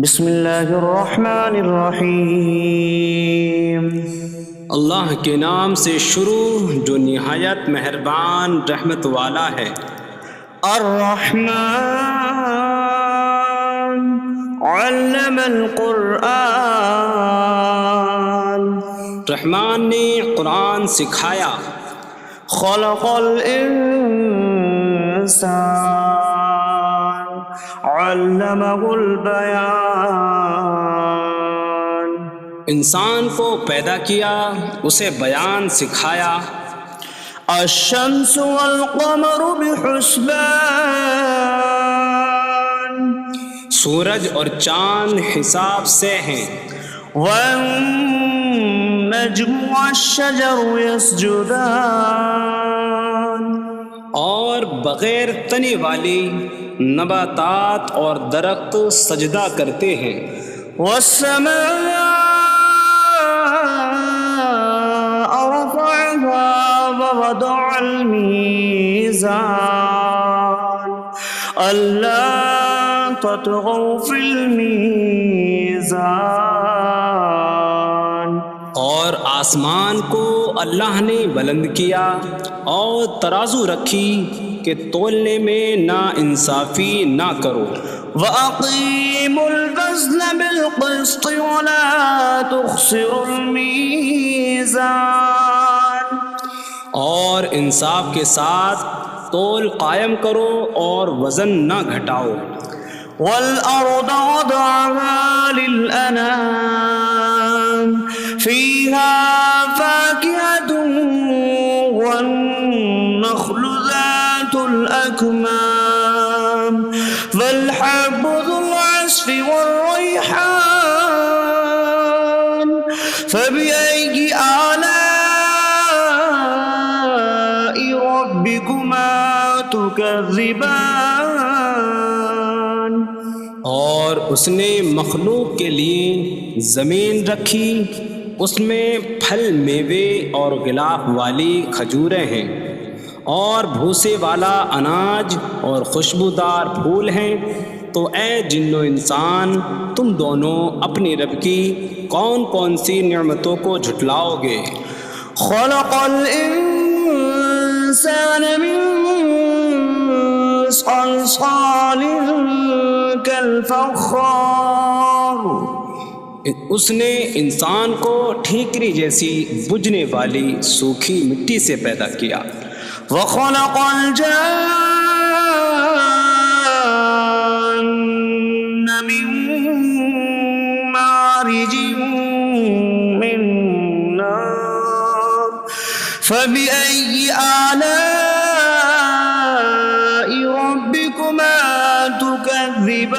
بسم اللہ الرحمن الرحیم۔ اللہ کے نام سے شروع جو نہایت مہربان رحمت والا ہے۔ الرحمن علم القرآن، رحمان نے قرآن سکھایا۔ خلق الانسان علمہ البیان، انسان کو پیدا کیا، اسے بیان سکھایا۔ الشمس والقمر بحسبان، سورج اور چاند حساب سے ہیں۔ والنجم والشجر يسجدان، اور بغیر تنے والی نباتات اور درخت سجدہ کرتے ہیں۔ والسماء رفعها ووضع الميزان ألا تطغوا في الميزان، اور آسمان کو اللہ نے بلند کیا اور ترازو رکھی کہ تولنے میں نا انصافی نہ کرو۔ وَأَقِيمُوا الْوَزْنَ بِالْقِسْطِ وَلَا تُخْسِرُوا الْمِيزَانَ، اور انصاف کے ساتھ تول قائم کرو اور وزن نہ گھٹاؤ۔ وَالْأَرْضَ وَضَعَهَا لِلْأَنَامِ فِيهَا فَاكِهَةٌ وَالنَّخْلُ ذَاتُ الْأَكْمَامِ وَالْحَبُّ ذُو الْعَصْفِ وَالرَّيْحَانُ فَبِأَيِّ آلَاءِ رَبِّكُمَا تُكَذِّبَانِ، اور اس نے مخلوق کے لیے زمین رکھی، اس میں پھل میوے اور غلاف والی کھجوریں ہیں، اور بھوسے والا اناج اور خوشبودار پھول ہیں۔ تو اے جن و انسان، تم دونوں اپنی رب کی کون کون سی نعمتوں کو جھٹلاؤ گے؟ خلق الانسان من صلصال کالفخار، اس نے انسان کو ٹھیکری جیسی بجھنے والی سوکھی مٹی سے پیدا کیا۔ وخلق الجان من مارج من نار فبأي آلاء ربكما تكذبان،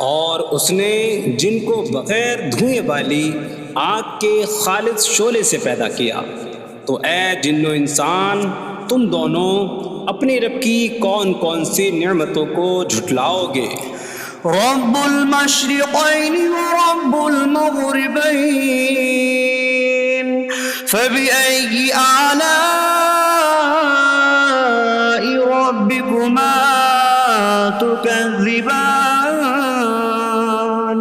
اور اس نے جن کو بغیر دھوئیں والی آگ کے خالص شعلے سے پیدا کیا۔ تو اے جن و انسان، تم دونوں اپنی رب کی کون کون سی نعمتوں کو جھٹلاؤ گے؟ رب المشرقین ورب المغربین فبأي آلاء ربكما تكذبان،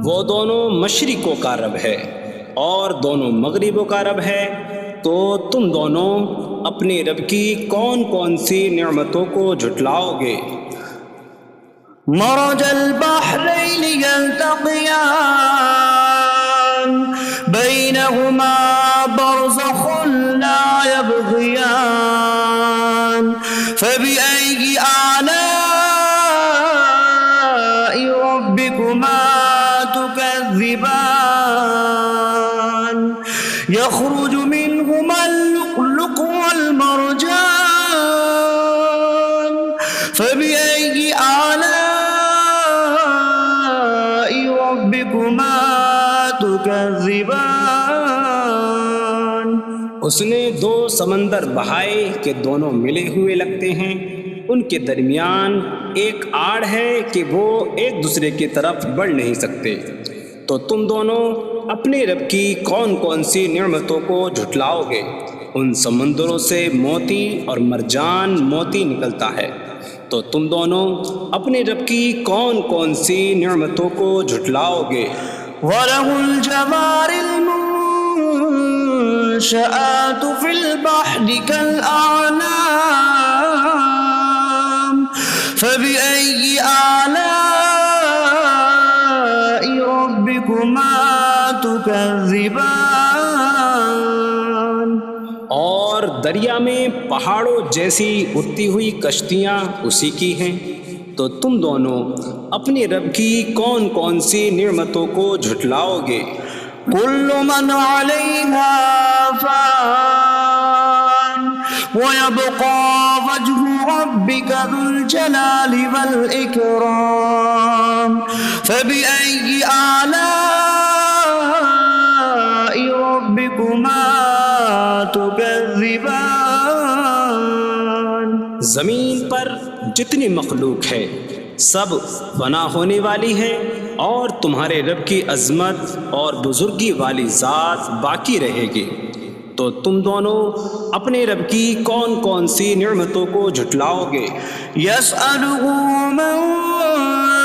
وہ دونوں مشرقوں کا رب ہے اور دونوں مغربوں کا رب ہے، تو تم دونوں اپنی رب کی کون کون سی نعمتوں کو جھٹلاؤ گے؟ مرج البحرین یلتقیان بینہما برزخ لا یبغیان فبأي آلاء ربكما تكذبان، يخرج منهما اللؤلؤ والمرجان فبأي آلاء ربكما تكذبان، اس نے دو سمندر بہائے کہ دونوں ملے ہوئے لگتے ہیں، ان کے درمیان ایک آڑ ہے کہ وہ ایک دوسرے کی طرف بڑھ نہیں سکتے۔ تو تم دونوں اپنے رب کی کون کون سی نعمتوں کو جھٹلاؤ گے؟ ان سمندروں سے موتی اور مرجان موتی نکلتا ہے، تو تم دونوں اپنے رب کی کون کون سی نعمتوں کو جھٹلاؤ گے؟ وَلَهُ الْجَوَارِ الْمُنشَآتُ فِي الْبَحْرِ كَالْأَعْلَامِ فَبِأَيِّ آلَاءِ رَبِّكُمَا تُكَذِّبَانِ۔ اور دریا میں پہاڑوں جیسی اڑتی ہوئی کشتیاں اسی کی ہیں، تو تم دونوں اپنے رب کی کون کون سی نعمتوں کو جھٹلاؤ گے؟ كل من عليها فان ويبقى وجه ربك ذو الجلال والإكرام فبأي آلاء ربكما تكذبان۔ زمین پر جتنی مخلوق ہے سب فنا ہونے والی ہے، اور تمہارے رب کی عظمت اور بزرگی والی ذات باقی رہے گی، تو تم دونوں اپنے رب کی کون کون سی نعمتوں کو جھٹلاؤ گے؟ يسأله من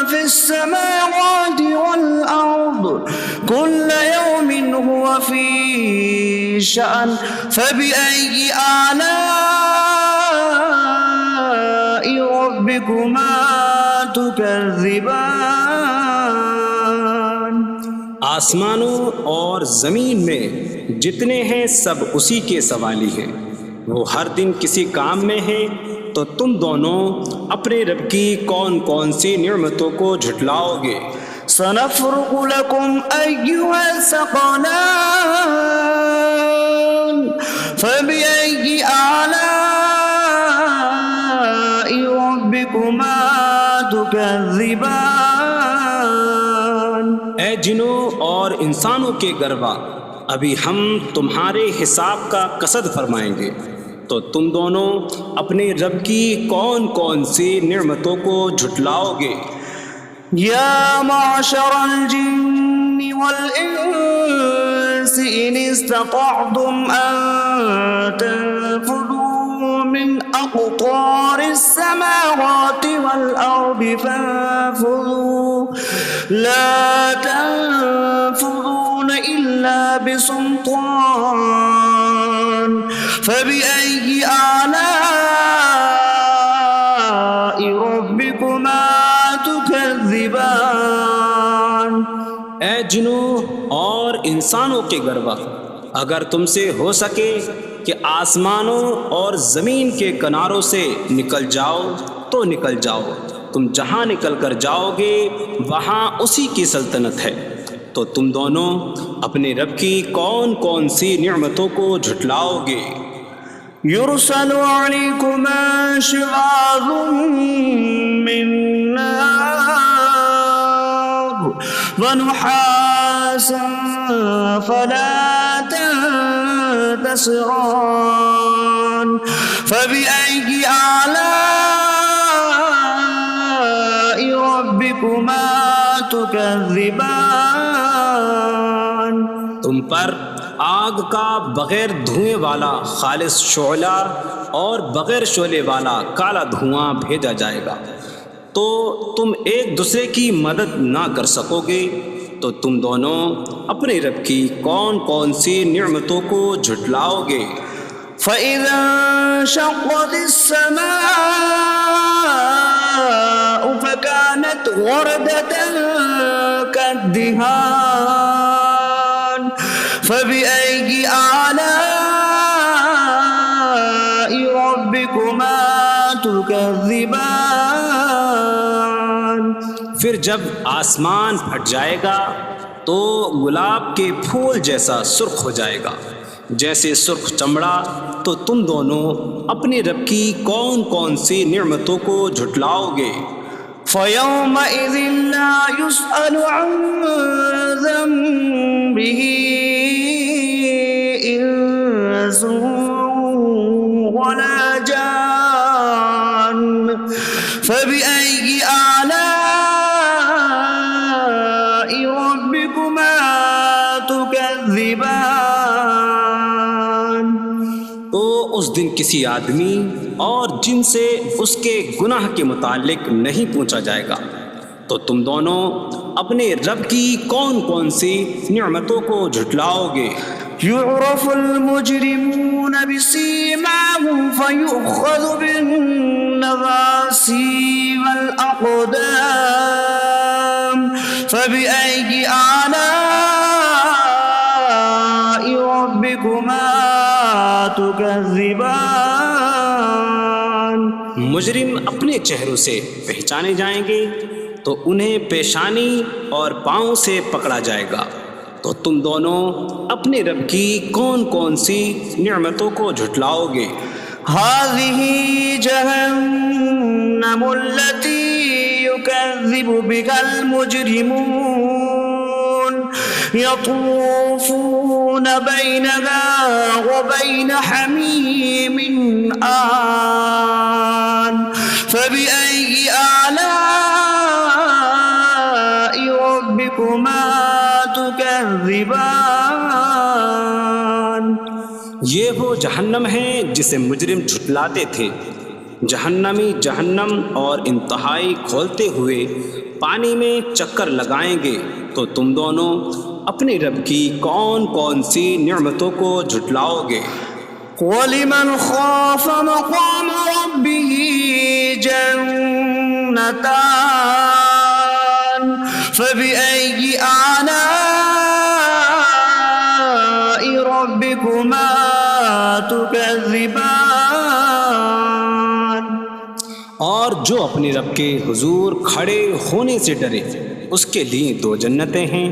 في السماوات والأرض كل يوم هو في شأن فبأي آلاء ربكما تكذبان۔ آسمانوں اور زمین میں جتنے ہیں سب اسی کے سوالی ہیں، وہ ہر دن کسی کام میں ہیں، تو تم دونوں اپنے رب کی کون کون سی نعمتوں کو جھٹلاؤ گے؟ سنفرغ لكم أيها الثقلان فبأي آلاء ربكما تكذبان۔ اے جنوں اور انسانوں کے گروہ، ابھی ہم تمہارے حساب کا قصد فرمائیں گے، تو تم دونوں اپنے رب کی کون کون سی نعمتوں کو جھٹلاؤ گے؟ یا معشر الجن والانس ان استطعتم ان تنفذوا من اقطار السماوات والارض فانفذوا لا تنفذون الا بسلطان فبأي آلاء ربكما تكذبان۔ اے جنوں اور انسانوں کے گروہ، اگر تم سے ہو سکے کہ آسمانوں اور زمین کے کناروں سے نکل جاؤ تو نکل جاؤ، تم جہاں نکل کر جاؤ گے وہاں اسی کی سلطنت ہے، تو تم دونوں اپنے رب کی کون کون سی نعمتوں کو جھٹلاؤ گے؟ يرسل عليكما شواظ من نار ونحاسا فلا تنتصران فبأي آلاء ربكما تكذبان۔ تم پر آگ کا بغیر دھوئیں والا خالص شعلہ اور بغیر شعلے والا کالا دھواں بھیجا جائے گا، تو تم ایک دوسرے کی مدد نہ کر سکو گے، تو تم دونوں اپنے رب کی کون کون سی نعمتوں کو جھٹلاؤ گے؟ فَإِذَا انشَقَّتِ السَّمَاءُ فَكَانَتْ وَرْدَةً كَالدِّهَانِ فَبِأَيِّ آلَاءِ رَبِّكُمَا تُكَذِّبَانِ۔ پھر جب آسمان پھٹ جائے گا تو گلاب کے پھول جیسا سرخ ہو جائے گا، جیسے سرخ چمڑا، تو تم دونوں اپنے رب کی کون کون سی نعمتوں کو جھٹلاؤ گے؟ فَيَوْمَئِذٍ لَا يُسْأَلُ عَنْ ذَنبِهِ إِنسٌ وَلَا جَانٌّ فَبِأَيِّ آلَاءِ رَبِّكُمَا تُكَذِّبَانِ۔ تو اس دن کسی آدمی اور جن سے اس کے گناہ کے متعلق نہیں پوچھا جائے گا، تو تم دونوں اپنے رب کی کون کون سی نعمتوں کو جھٹلاؤ گے؟ يعرف المجرمون بسيماهم فيؤخذ بالنواصي والأقدام فبأي آلاء ربكما تكذبان؟ مجرم اپنے چہروں سے پہچانے جائیں گے تو انہیں پیشانی اور پاؤں سے پکڑا جائے گا، تو تم دونوں اپنے رب کی کون کون سی نعمتوں کو جھٹلاؤ گے؟ هذه جهنم التي يكذب بها المجرمون يطوفون بينها وبين حميم آن فبأي آلاء ربكما تكذبان؟ یہ وہ جہنم ہے جسے مجرم جھٹلاتے تھے۔ جہنمی جہنم اور انتہائی کھولتے ہوئے پانی میں چکر لگائیں گے، تو تم دونوں اپنے رب کی کون کون سی نعمتوں کو جھٹلاؤ گے؟ وَلِمَنْ خَافَ مَقَامَ رَبِّهِ جَنَّتَانِ فَبِأَيِّ آلَاءِ رَبِّكُمَا تُكَذِّبَانِ؟ اور جو اپنے رب کے حضور کھڑے ہونے سے ڈرے، اس کے لیے دو جنتیں ہیں،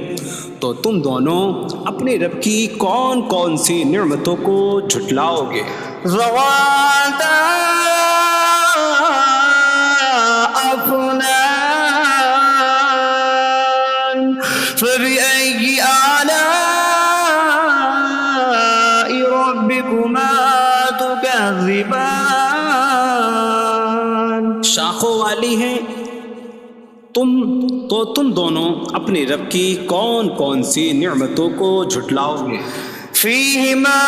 تو تم دونوں اپنے رب کی کون کون سی نعمتوں کو جھٹلاؤ گے؟ ذواتا افنان فبأي آلاء ربكما تكذبان؟ شاخوں والی ہیں تم دونوں اپنے رب کی کون کون سی نعمتوں کو جھٹلاؤ گے؟ فيهما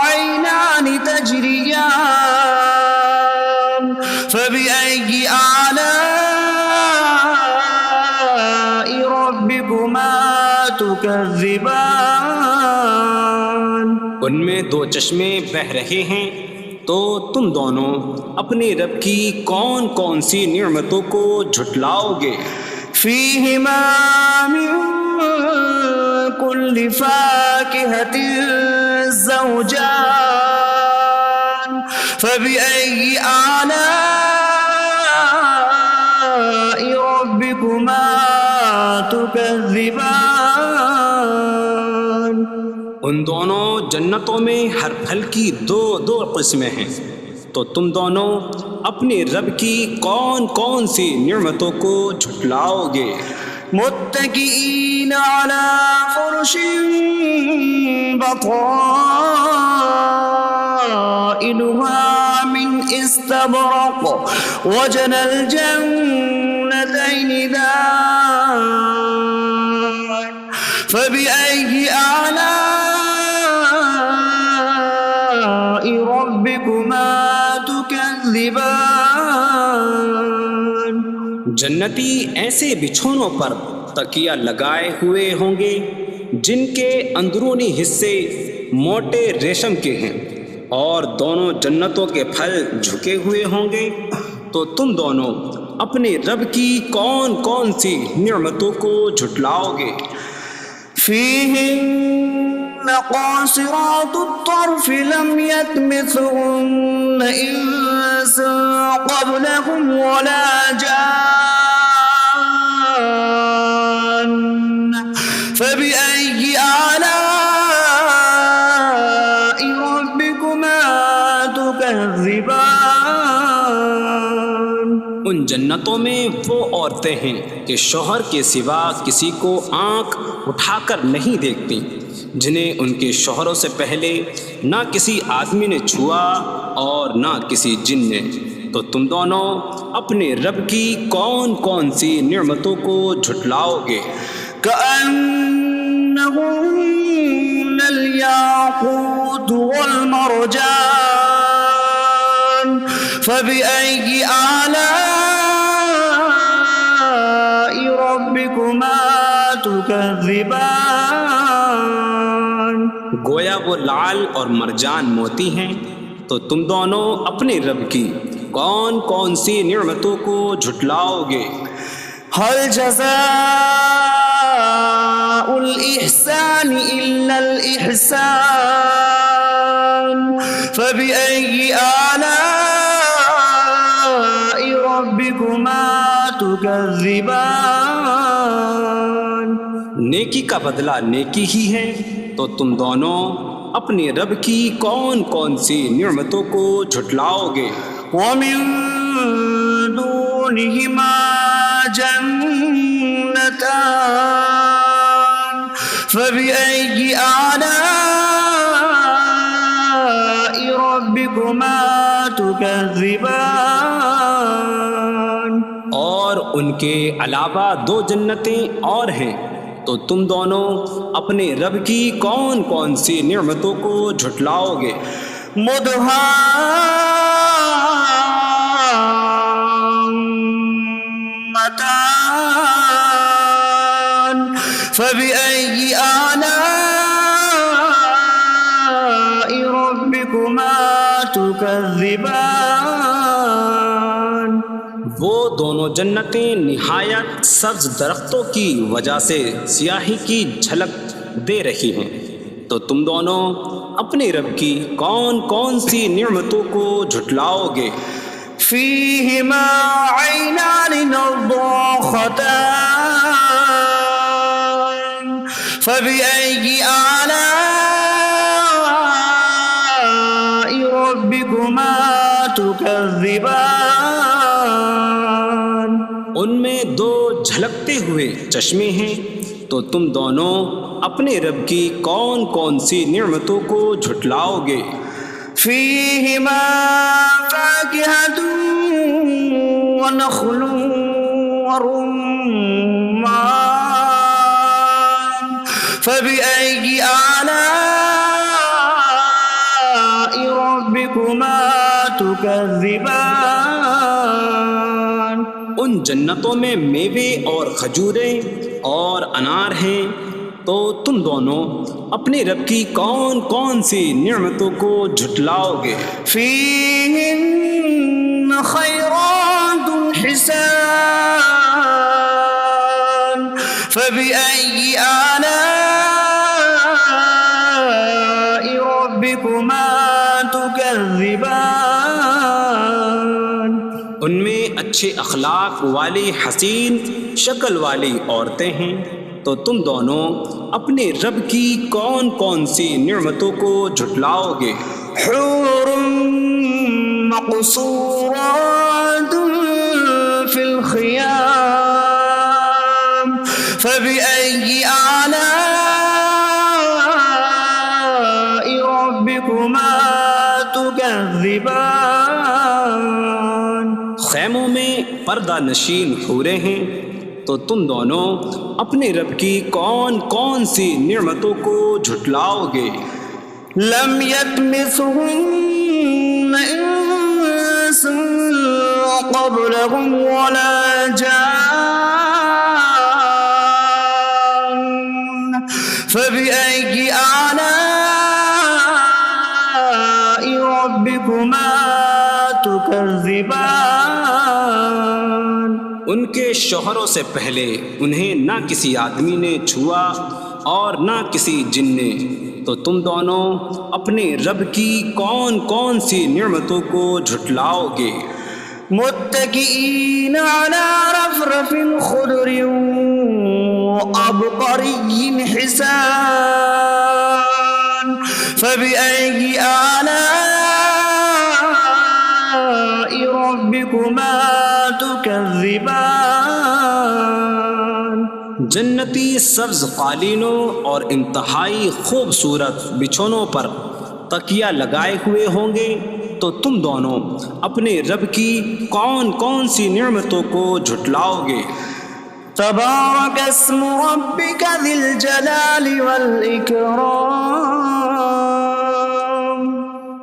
عينان تجريان فبأي آلاء ربكما تكذبان؟ ان میں دو چشمے بہہ رہے ہیں، تو تم دونوں اپنے رب کی کون کون سی نعمتوں کو جھٹلاؤ گے؟ فيهما من كل فاكهة زوجان فبأي آلاء ربكما تكذبان؟ ان دونوں جنتوں میں ہر پھل کی دو قسمیں ہیں، تو تم دونوں اپنے رب کی کون کون سی نعمتوں کو جھٹلاؤ گے؟ متكئين على فرش بطائنها من استبرق وجنى الجنتين دان فبأي آلاء ربكما تكذبان؟ جنتی ایسے بچھونوں پر تکیہ لگائے ہوئے ہوں گے جن کے اندرونی حصے موٹے ریشم کے ہیں، اور دونوں جنتوں کے پھل جھکے ہوئے ہوں گے، تو تم دونوں اپنے رب کی کون کون سی نعمتوں کو جھٹلاؤ گے؟ فيهن قاصرات الطرف لم يطمثهن إنس قبلهم ولا جان فبأي آلاء ربكما تكذبان؟ ان جنتوں میں وہ عورتیں ہیں کہ شوہر کے سوا کسی کو آنکھ اٹھا کر نہیں دیکھتی، جنہیں ان کے شوہروں سے پہلے نہ کسی آدمی نے چھوا اور نہ کسی جن نے، تو تم دونوں اپنے رب کی کون کون سی نعمتوں کو جھٹلاؤ گے؟ كأنهم الياقوت والمرجان فبأي آلاء ربكما تكذبان گویا وہ لعل اور مرجان موتی ہیں، تو تم دونوں اپنے رب کی کون کون سی نعمتوں کو جھٹلاؤ گے؟ هل جزاء الإحسان إلا الإحسان فبأي آلاء ربكما تكذبان نیکی کا بدلہ نیکی ہی ہے، تو تم دونوں اپنے رب کی کون کون سی نعمتوں کو جھٹلاؤ گے؟ ومن دونهما جنتان فبأي آلاء ربكما تكذبان اور ان کے علاوہ دو جنتیں اور ہیں، تو تم دونوں اپنے رب کی کون کون سی نعمتوں کو جھٹلاؤ گے؟ مدهامتان فبأي آلاء ربكما تكذبان وہ دونوں جنتیں نہایت سبز درختوں کی وجہ سے سیاہی کی جھلک دے رہی ہیں، تو تم دونوں اپنے رب کی کون کون سی نعمتوں کو جھٹلاؤ گے؟ فيهما عينان نضاختان فبأي آلاء ربكما تكذبان ان میں دو جھلکتے ہوئے چشمے ہیں، تو تم دونوں اپنے رب کی کون کون سی نعمتوں کو جھٹلاؤ گے؟ فيهما فاكهة ونخل ورمان فبأي آلاء ربكما تكذبان ان جنتوں میں میوے اور کھجوریں اور انار ہیں، تو تم دونوں اپنے رب کی کون کون سی نعمتوں کو جھٹلاؤ گے؟ فيهن خيرات حسان فبأي آلاء ربكما تكذبان ان میں اچھے اخلاق والی حسین شکل والی عورتیں ہیں، تو تم دونوں اپنے رب کی کون کون سی نعمتوں کو جھٹلاؤ گے؟ حور مقصورات في الخيام فبأي آلاء ربكما تكذبان خیموں میں پردہ نشین حوریں ہیں، تو تم دونوں اپنے رب کی کون کون سی نعمتوں کو جھٹلاؤ گے؟ لم يطمثهن انس قبلهم ولا جان فبأي آلاء ربكما تكذبان ان کے شوہروں سے پہلے انہیں نہ کسی آدمی نے چھوا اور نہ کسی جن نے، تو تم دونوں اپنے رب کی کون کون سی نعمتوں کو جھٹلاؤ گے؟ متكئين على رفرف خضر وعبقري حسان فبأي آلاء ربكما تكذبان جنتی سبز قالینوں اور انتہائی خوبصورت بچھونوں پر تکیہ لگائے ہوئے ہوں گے، تو تم دونوں اپنے رب کی کون کون سی نعمتوں کو جھٹلاؤ گے؟ تبارك اسم ربك ذي الجلال والإكرام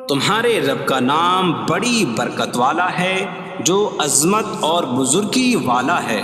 تمہارے رب کا نام بڑی برکت والا ہے جو عظمت اور بزرگی والا ہے۔